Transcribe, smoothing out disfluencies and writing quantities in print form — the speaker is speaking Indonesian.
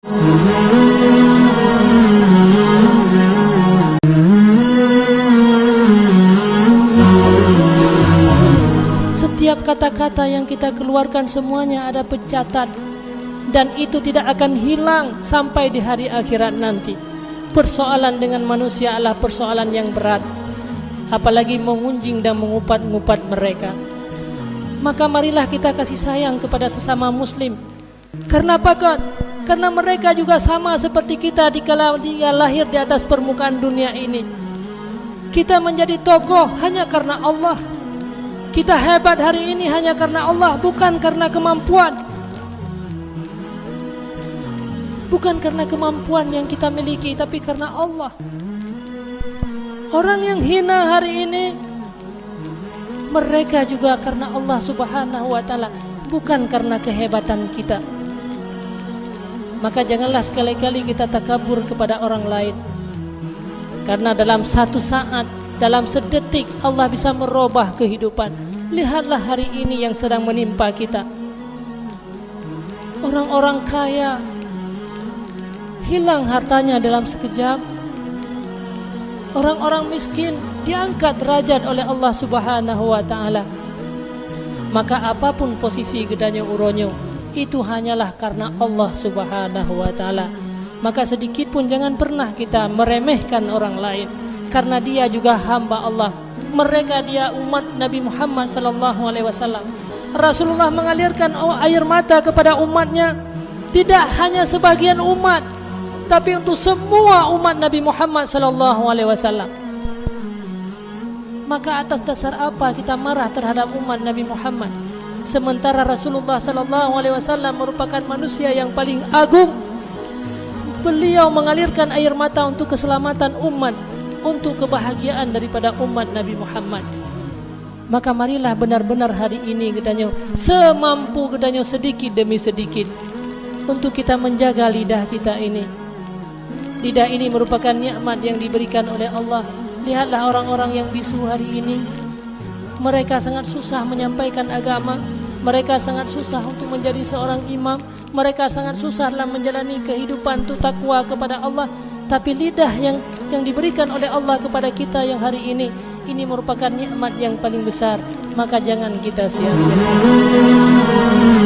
Setiap kata-kata yang kita keluarkan semuanya ada pencatat, dan itu tidak akan hilang sampai di hari akhirat nanti. Persoalan dengan manusia adalah persoalan yang berat, apalagi mengunjing dan mengupat-ngupat mereka. Maka marilah kita kasih sayang kepada sesama muslim. Karena apa? Karena mereka juga sama seperti kita dikala dia lahir di atas permukaan dunia ini. Kita menjadi tokoh hanya karena Allah. Kita hebat hari ini hanya karena Allah, bukan karena kemampuan. Bukan karena kemampuan yang kita miliki, tapi karena Allah. Orang yang hina hari ini, mereka juga karena Allah Subhanahu wa ta'ala, bukan karena kehebatan kita. Maka janganlah sekali-kali kita takabur kepada orang lain. Karena dalam satu saat, dalam sedetik Allah bisa merubah kehidupan. Lihatlah hari ini yang sedang menimpa kita. Orang-orang kaya hilang hartanya dalam sekejap. Orang-orang miskin diangkat derajat oleh Allah Subhanahu wa ta'ala. Maka apapun posisi gedanya uronyo, itu hanyalah karena Allah Subhanahu wa ta'ala. Maka sedikit pun jangan pernah kita meremehkan orang lain, karena dia juga hamba Allah. Mereka dia umat Nabi Muhammad sallallahu alaihi wasallam. Rasulullah mengalirkan air mata kepada umatnya, tidak hanya sebagian umat, tapi untuk semua umat Nabi Muhammad sallallahu alaihi wasallam. Maka atas dasar apa kita marah terhadap umat Nabi Muhammad, sementara Rasulullah sallallahu alaihi wasallam merupakan manusia yang paling agung? Beliau mengalirkan air mata untuk keselamatan umat, untuk kebahagiaan daripada umat Nabi Muhammad. Maka marilah benar-benar hari ini katanya, semampu katanya sedikit demi sedikit, untuk kita menjaga lidah kita ini. Lidah ini merupakan nikmat yang diberikan oleh Allah. Lihatlah orang-orang yang bisu hari ini. Mereka sangat susah menyampaikan agama. Mereka sangat susah untuk menjadi seorang imam. Mereka sangat susah dalam menjalani kehidupan itu takwa kepada Allah. Tapi lidah yang diberikan oleh Allah kepada kita yang hari ini merupakan nikmat yang paling besar. Maka jangan kita sia-siakan.